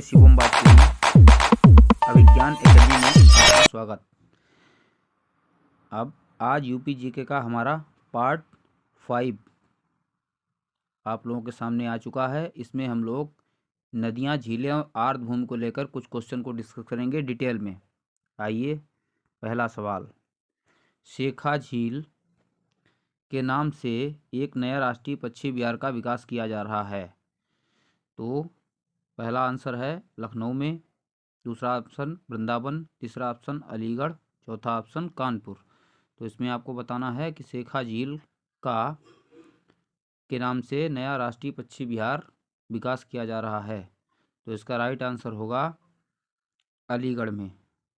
शिवम बाजपेयी। अभिज्ञान academy में आपका स्वागत। अब आज यूपी जीके का हमारा पार्ट 5 आप लोगों के सामने आ चुका है। इसमें हम लोग नदियां, झीलें और आर्द्रभूमि को लेकर कुछ क्वेश्चन को डिस्कस करेंगे डिटेल में। आइए, पहला सवाल, शेखा झील के नाम से एक नया राष्ट्रीय पक्षी विहार का विकास किया जा रहा है। तो पहला आंसर है लखनऊ में, दूसरा ऑप्शन वृंदावन, तीसरा ऑप्शन अलीगढ़, चौथा ऑप्शन कानपुर। तो इसमें आपको बताना है कि शेखा झील के नाम से नया राष्ट्रीय पक्षी विहार विकास किया जा रहा है। तो इसका राइट आंसर होगा अलीगढ़ में।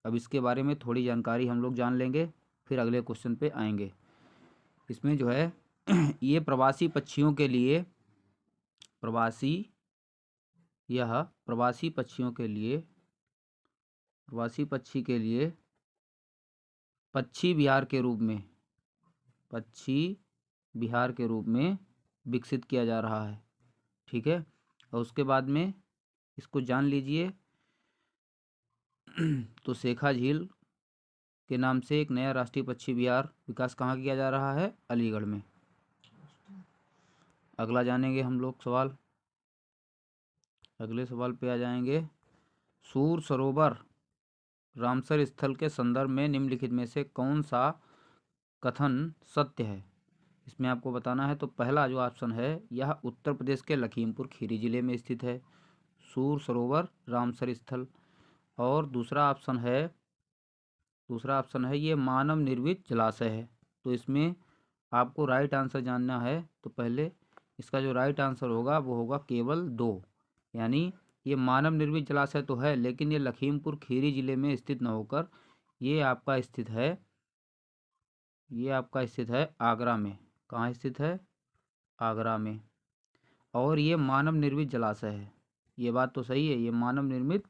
अब इसके बारे में थोड़ी जानकारी हम लोग जान लेंगे, फिर अगले क्वेश्चन पे आएंगे। इसमें जो है ये प्रवासी पक्षियों के लिए प्रवासी पक्षी के लिए पक्षी विहार के रूप में विकसित किया जा रहा है। ठीक है, और उसके बाद में इसको जान लीजिए। तो शेखा झील के नाम से एक नया राष्ट्रीय पक्षी विहार विकास कहाँ किया जा रहा है? अलीगढ़ में। अगला जानेंगे हम लोग सवाल। अगले सवाल पे आ जाएंगे। सूर सरोवर रामसर स्थल के संदर्भ में निम्नलिखित में से कौन सा कथन सत्य है? इसमें आपको बताना है। तो पहला जो ऑप्शन है, यह उत्तर प्रदेश के लखीमपुर खीरी जिले में स्थित है, सूर सरोवर रामसर स्थल। और दूसरा ऑप्शन है ये मानव निर्मित जलाशय है। तो इसमें आपको राइट आंसर जानना है। तो पहले इसका जो राइट आंसर होगा वो होगा केवल 2, यानी ये मानव निर्मित जलाशय तो है, लेकिन ये लखीमपुर खीरी जिले में स्थित न होकर ये आपका स्थित है आगरा में। कहाँ स्थित है? आगरा में। और ये मानव निर्मित जलाशय है। ये बात तो सही है, ये मानव निर्मित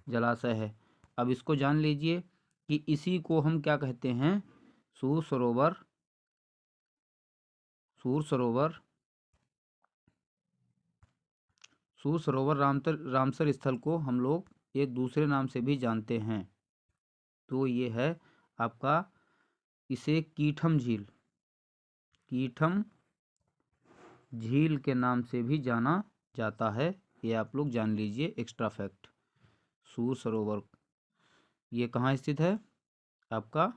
जलाशय है। अब इसको जान लीजिए कि इसी को हम क्या कहते हैं? सूर सरोवर रामसर स्थल को हम लोग एक दूसरे नाम से भी जानते हैं। तो ये है आपका, इसे कीठम झील के नाम से भी जाना जाता है। ये आप लोग जान लीजिए, एक्स्ट्रा फैक्ट। सूर सरोवर ये कहाँ स्थित है? आपका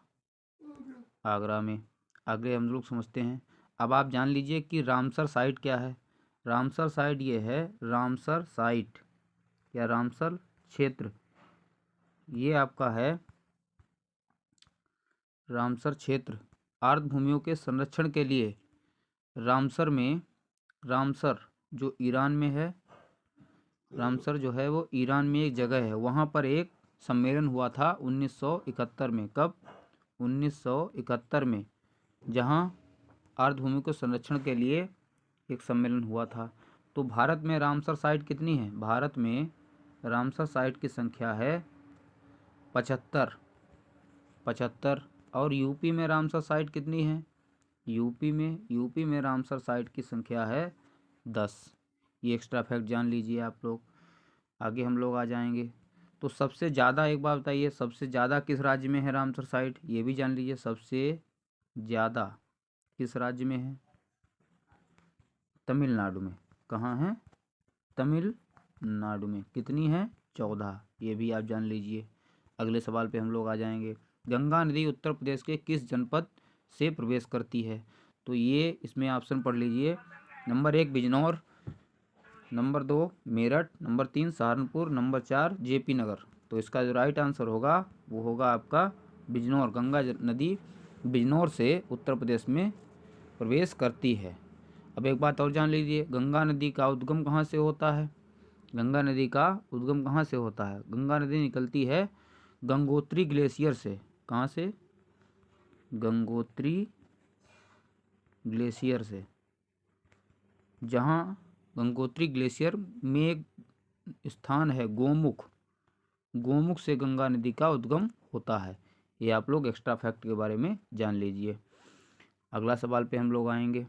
आगरा में। आगे हम लोग समझते हैं। अब आप जान लीजिए कि रामसर साइट क्या है। रामसर साइट ये है, रामसर साइट या रामसर क्षेत्र, ये आपका है रामसर क्षेत्र। आर्द्रभूमियों के संरक्षण के लिए रामसर जो ईरान में है, रामसर जो है वो ईरान में एक जगह है, वहाँ पर एक सम्मेलन हुआ था 1971 में। कब? 1971 में, जहाँ आर्द्रभूमि के संरक्षण के लिए एक सम्मेलन हुआ था। तो भारत में रामसर साइट कितनी है? भारत में रामसर साइट की संख्या है 75। और यूपी में रामसर साइट कितनी है? यूपी में रामसर साइट की संख्या है 10। ये एक्स्ट्रा फैक्ट जान लीजिए आप लोग। आगे हम लोग आ जाएंगे। तो सबसे ज़्यादा, एक बात बताइए, सबसे ज़्यादा किस राज्य में है रामसर साइट? ये भी जान लीजिए, सबसे ज़्यादा किस राज्य में है? तमिलनाडु में। कहाँ है? तमिलनाडु में। कितनी है? 14। ये भी आप जान लीजिए। अगले सवाल पे हम लोग आ जाएंगे। गंगा नदी उत्तर प्रदेश के किस जनपद से प्रवेश करती है? तो ये इसमें ऑप्शन पढ़ लीजिए। Number 1 Bijnor, number 2 Meerut, number 3 Saharanpur, number 4 JP Nagar. तो इसका जो राइट आंसर होगा वो होगा आपका बिजनौर। गंगा नदी बिजनौर से उत्तर प्रदेश में प्रवेश करती है। अब एक बात और जान लीजिए, गंगा नदी का उद्गम कहाँ से होता है? गंगा नदी का उद्गम कहाँ से होता है? गंगा नदी निकलती है गंगोत्री ग्लेशियर से। कहाँ से? गंगोत्री ग्लेशियर से। जहाँ गंगोत्री ग्लेशियर में एक स्थान है गोमुख से गंगा नदी का उद्गम होता है। ये आप लोग एक्स्ट्रा फैक्ट के बारे में जान लीजिए। अगला सवाल पे हम लोग आएंगे।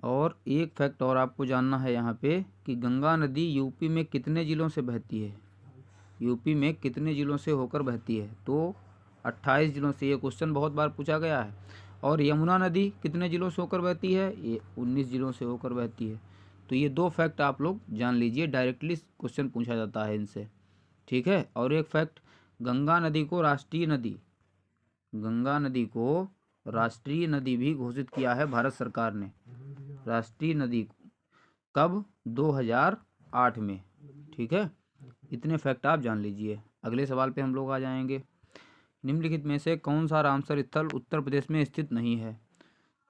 और एक फैक्ट और आपको जानना है यहाँ पे कि गंगा नदी यूपी में कितने ज़िलों से बहती है, यूपी में कितने ज़िलों से होकर बहती है, तो 28 ज़िलों से। ये क्वेश्चन बहुत बार पूछा गया है। और यमुना नदी कितने ज़िलों से होकर बहती है, ये 19 ज़िलों से होकर बहती है। तो ये दो फैक्ट आप लोग जान लीजिए, डायरेक्टली क्वेश्चन पूछा जाता है इनसे, ठीक है। और एक फैक्ट, गंगा नदी को राष्ट्रीय नदी, गंगा नदी को राष्ट्रीय नदी भी घोषित किया है भारत सरकार ने, राष्ट्रीय नदी कब, 2008 में, ठीक है। इतने फैक्ट आप जान लीजिए। अगले सवाल पे हम लोग आ जाएंगे। निम्नलिखित में से कौन सा रामसर स्थल उत्तर प्रदेश में स्थित नहीं है,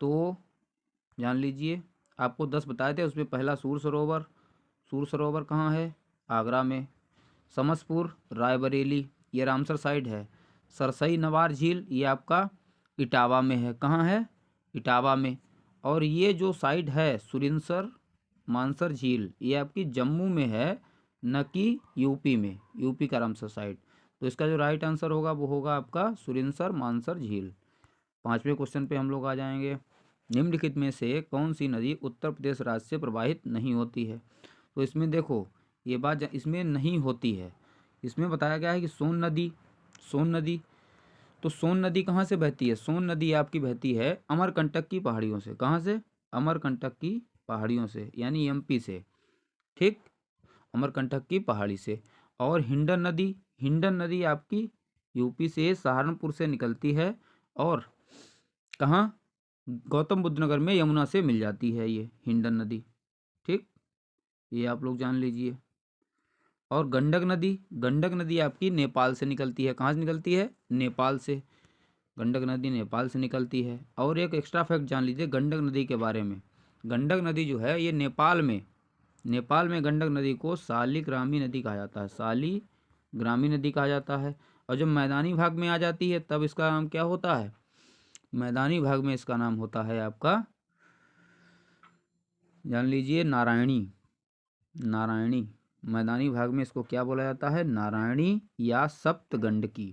तो जान लीजिए। आपको 10 बताए थे, उसमें पहला सूर सरोवर, सूर सरोवर कहाँ है, आगरा में। समसपुर, रायबरेली, ये रामसर साइड है। सरसई नवार झील, ये आपका इटावा में है, कहाँ है, इटावा में। और ये जो साइड है सुरिनसर मानसर झील, ये आपकी जम्मू में है, न कि यूपी में, यूपी का रामसर साइड। तो इसका जो राइट आंसर होगा वो होगा आपका सुरिनसर मानसर झील। 5वें क्वेश्चन पे हम लोग आ जाएंगे। निम्नलिखित में से कौन सी नदी उत्तर प्रदेश राज्य से प्रवाहित नहीं होती है, तो इसमें देखो ये बात इसमें नहीं होती है, इसमें बताया गया है कि सोन नदी, सोन नदी। तो सोन नदी कहाँ से बहती है, सोन नदी आपकी बहती है अमरकंटक की पहाड़ियों से, कहाँ से, अमरकंटक की पहाड़ियों से, यानी एमपी से, ठीक, अमरकंटक की पहाड़ी से। और हिंडन नदी, हिंडन नदी आपकी यूपी से सहारनपुर से निकलती है, और कहाँ, गौतम बुद्ध नगर में यमुना से मिल जाती है ये हिंडन नदी, ठीक, ये आप लोग जान लीजिए। और गंडक नदी, गंडक नदी आपकी नेपाल से निकलती है, कहाँ से निकलती है, नेपाल से, गंडक नदी नेपाल से निकलती है। और एक एक्स्ट्रा फैक्ट जान लीजिए गंडक नदी के बारे में, गंडक नदी जो है ये नेपाल में, नेपाल में गंडक नदी को शालिग्रामी नदी कहा जाता है, शालिग्रामी नदी कहा जाता है। और जब मैदानी भाग में आ जाती है तब इसका नाम क्या होता है, मैदानी भाग में इसका नाम होता है आपका, जान लीजिए, नारायणी, नारायणी। मैदानी भाग में इसको क्या बोला जाता है, नारायणी या सप्तगंडकी,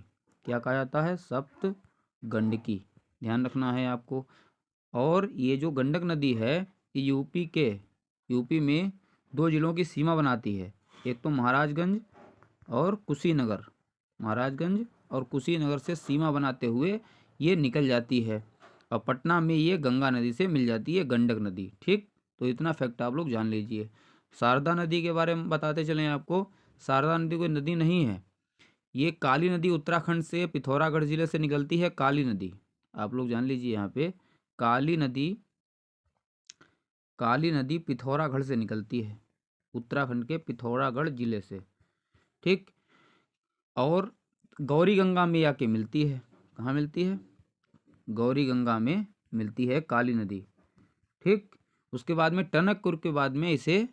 क्या कहा जाता है, सप्तगंडकी, ध्यान रखना है आपको। और ये जो गंडक नदी है ये यूपी में 2 जिलों की सीमा बनाती है, एक तो महाराजगंज और कुशीनगर, महाराजगंज और कुशीनगर से सीमा बनाते हुए ये निकल जाती है, और पटना में ये गंगा नदी से मिल जाती है गंडक नदी, ठीक। तो इतना फैक्ट आप लोग जान लीजिए। शारदा नदी के बारे में बताते चलें आपको, शारदा नदी कोई नदी नहीं है, ये काली नदी उत्तराखंड से पिथौरागढ़ जिले से निकलती है, काली नदी, आप लोग जान लीजिए यहाँ पे, काली नदी, काली नदी पिथौरागढ़ से निकलती है, उत्तराखंड के पिथौरागढ़ जिले से, ठीक। और गौरी गंगा में आके मिलती है, कहाँ मिलती है, गौरी गंगा में मिलती है काली नदी, ठीक। उसके बाद में टनकपुर के बाद में इसे,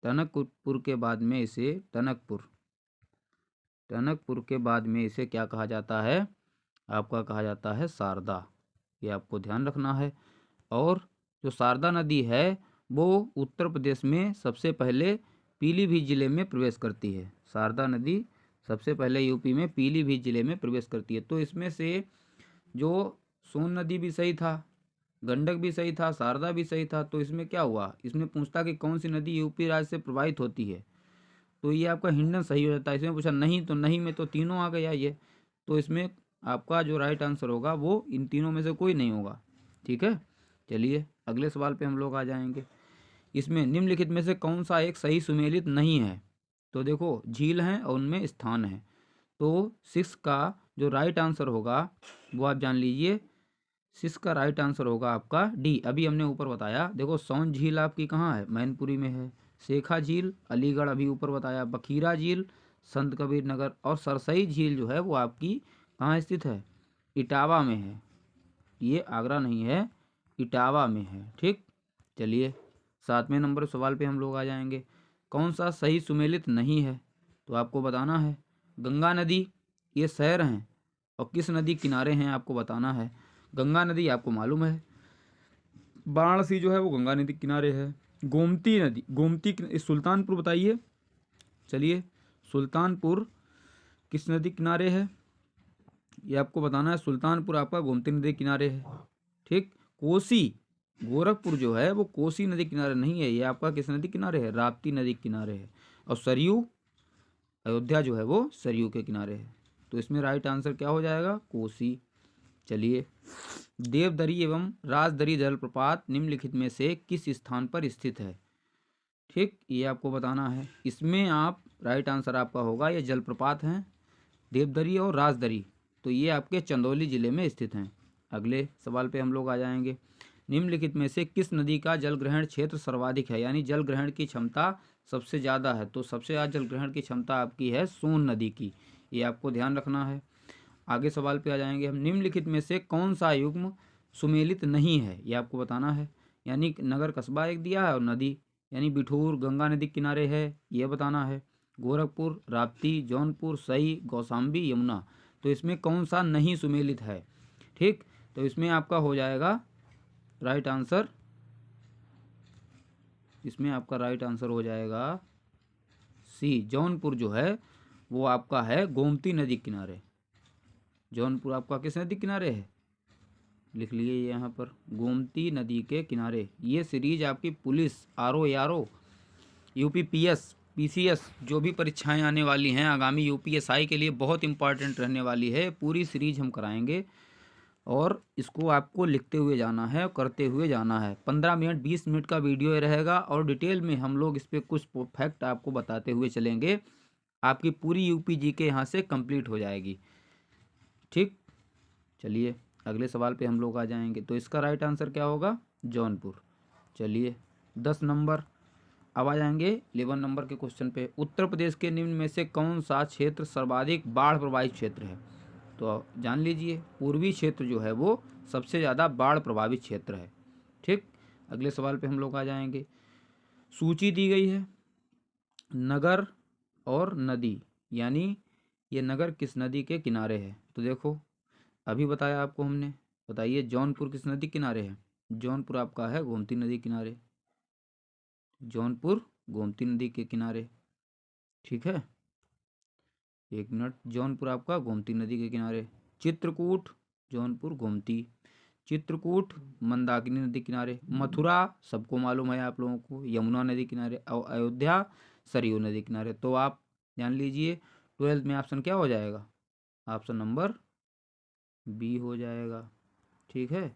टनकपुर के बाद में इसे, टनकपुर के बाद में इसे क्या कहा जाता है, आपका कहा जाता है शारदा, ये आपको ध्यान रखना है। और जो शारदा नदी है वो उत्तर प्रदेश में सबसे पहले पीलीभीत जिले में प्रवेश करती है, शारदा नदी सबसे पहले यूपी में पीलीभीत जिले में प्रवेश करती है। तो इसमें से जो सोन नदी भी सही था, गंडक भी सही था, शारदा भी सही था, तो इसमें क्या हुआ, इसमें पूछता कि कौन सी नदी यूपी राज्य से प्रवाहित होती है, तो ये आपका हिंडन सही हो जाता है। इसमें पूछा नहीं, तो नहीं में तो तीनों आ गया ये, तो इसमें आपका जो राइट आंसर होगा वो इन तीनों में से कोई नहीं होगा, ठीक है। चलिए अगले सवाल पे हम लोग आ जाएंगे। इसमें निम्नलिखित में से कौन सा एक सही सुमेलित नहीं है, तो देखो झील हैं और उनमें स्थान है, तो 6 का जो राइट आंसर होगा वो आप जान लीजिए, 6 का राइट आंसर होगा आपका डी। अभी हमने ऊपर बताया, देखो सोन झील आपकी कहाँ है, मैनपुरी में है, शेखा झील अलीगढ़ अभी ऊपर बताया, बखीरा झील संत कबीर नगर, और सरसई झील जो है वो आपकी कहाँ स्थित है, इटावा में है, ये आगरा नहीं है, इटावा में है, ठीक। चलिए 7वें नंबर सवाल पे हम लोग आ जाएंगे। कौन सा सही सुमेलित नहीं है, तो आपको बताना है। गंगा नदी ये शहर हैं और किस नदी किनारे हैं आपको बताना है। गंगा नदी आपको मालूम है, वाराणसी जो है वो गंगा नदी किनारे है। गोमती नदी, सुल्तानपुर बताइए, चलिए सुल्तानपुर किस नदी किनारे है, ये आपको बताना है। सुल्तानपुर आपका गोमती नदी किनारे है, ठीक। कोसी, गोरखपुर जो है वो कोसी नदी किनारे नहीं है, ये आपका किस नदी किनारे है, राप्ती नदी किनारे है। और सरयू, अयोध्या जो है वो सरयू के किनारे है। तो इसमें राइट आंसर क्या हो जाएगा, कोसी। चलिए, देवदरी एवं राजदरी जलप्रपात निम्नलिखित में से किस स्थान पर स्थित है। ठीक, ये आपको बताना है। इसमें आप राइट आंसर आपका होगा, ये जलप्रपात हैं देवदरी और राजदरी, तो ये आपके चंदौली जिले में स्थित हैं। अगले सवाल पे हम लोग आ जाएंगे। निम्नलिखित में से किस नदी का जल ग्रहण क्षेत्र सर्वाधिक है, यानी जल ग्रहण की क्षमता सबसे ज़्यादा है। तो सबसे ज़्यादा जल ग्रहण की क्षमता आपकी है सोन नदी की, ये आपको ध्यान रखना है। आगे सवाल पे आ जाएंगे हम। निम्नलिखित में से कौन सा युग्म सुमेलित नहीं है, ये आपको बताना है। यानी नगर कस्बा एक दिया है और नदी, यानी बिठूर गंगा नदी किनारे है, ये बताना है। गोरखपुर, राप्ती, जौनपुर, सई, कौशाम्बी, यमुना, तो इसमें कौन सा नहीं सुमेलित है। ठीक, तो इसमें आपका हो जाएगा राइट आंसर, इसमें आपका राइट आंसर हो जाएगा सी, जौनपुर जो है वो आपका है गोमती नदी किनारे। जौनपुर आपका किस नदी किनारे है, लिख लिए यहाँ पर, गोमती नदी के किनारे। ये सीरीज आपकी पुलिस, आरओ, यारो, यूपीपीएस, पीसीएस जो भी परीक्षाएं आने वाली हैं आगामी यूपीएसआई के लिए बहुत इंपॉर्टेंट रहने वाली है। पूरी सीरीज हम कराएंगे और इसको आपको लिखते हुए जाना है, करते हुए जाना है। 15 मिनट 20 मिनट का वीडियो रहेगा और डिटेल में हम लोग इस पर कुछ फैक्ट आपको बताते हुए चलेंगे। आपकी पूरी यूपी जी के यहाँ से कंप्लीट हो जाएगी। ठीक, चलिए अगले सवाल पे हम लोग आ जाएंगे। तो इसका राइट आंसर क्या होगा, जौनपुर। चलिए 10 नंबर, अब आ जाएंगे 11 नंबर के क्वेश्चन पे। उत्तर प्रदेश के निम्न में से कौन सा क्षेत्र सर्वाधिक बाढ़ प्रभावित क्षेत्र है। तो जान लीजिए, पूर्वी क्षेत्र जो है वो सबसे ज़्यादा बाढ़ प्रभावित क्षेत्र है। ठीक, अगले सवाल पे हम लोग आ जाएंगे। सूची दी गई है नगर और नदी, यानी ये नगर किस नदी के किनारे है। तो देखो, अभी बताया आपको हमने, बताइए जौनपुर किस नदी किनारे है। जौनपुर आपका है गोमती नदी किनारे, जौनपुर गोमती नदी के किनारे। ठीक है, एक मिनट, जौनपुर आपका गोमती नदी के किनारे। चित्रकूट, जौनपुर गोमती। चित्रकूट मंदाकिनी नदी किनारे। मथुरा सबको मालूम है आप लोगों को, यमुना नदी किनारे। और अयोध्या सरयू नदी किनारे। तो आप जान लीजिए 12th में ऑप्शन क्या हो जाएगा, ऑप्शन नंबर बी हो जाएगा। ठीक है,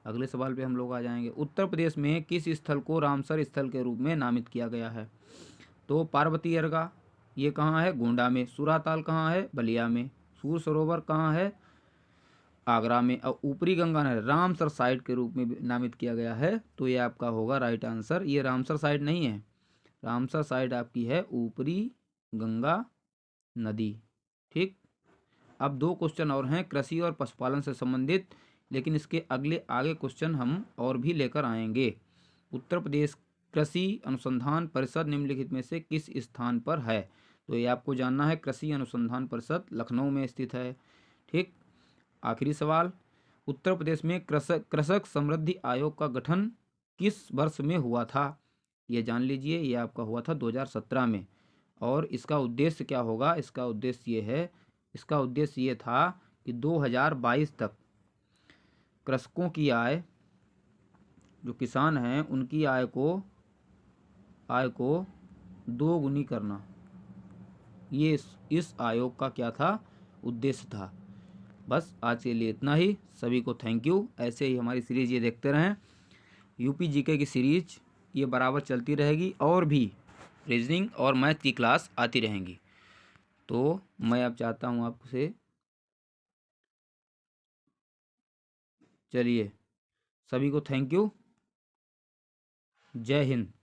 अगले सवाल पे हम लोग आ जाएंगे। उत्तर प्रदेश में किस स्थल को रामसर स्थल के रूप में नामित किया गया है। तो पार्वती अर्गा, ये कहाँ है, गोंडा में। सुराताल कहाँ है, बलिया में। सूर सरोवर कहाँ है, आगरा में। और ऊपरी गंगा नहर रामसर साइट के रूप में भी नामित किया गया है। तो ये आपका होगा राइट आंसर। ये रामसर साइट नहीं है, रामसर साइट आपकी है ऊपरी गंगा नदी। ठीक, अब 2 क्वेश्चन और हैं कृषि और पशुपालन से संबंधित, लेकिन इसके अगले आगे क्वेश्चन हम और भी लेकर आएंगे। उत्तर प्रदेश कृषि अनुसंधान परिषद निम्नलिखित में से किस स्थान पर है। तो ये आपको जानना है, कृषि अनुसंधान परिषद लखनऊ में स्थित है। ठीक, आखिरी सवाल, उत्तर प्रदेश में कृषक समृद्धि आयोग का गठन किस वर्ष में हुआ था। ये जान लीजिए, ये आपका हुआ था 2017 में। और इसका उद्देश्य क्या होगा, इसका उद्देश्य ये है, इसका उद्देश्य ये था कि 2022 तक कृषकों की आय, जो किसान हैं उनकी आय को 2 गुनी करना, ये इस आयोग का क्या था, उद्देश्य था। बस आज के लिए इतना ही। सभी को थैंक यू। ऐसे ही हमारी सीरीज़ ये देखते रहें, यूपी जीके की सीरीज ये बराबर चलती रहेगी और भी रीजनिंग और मैथ की क्लास आती रहेंगी। तो मैं अब चाहता हूँ आपसे, चलिए सभी को थैंक यू, जय हिंद।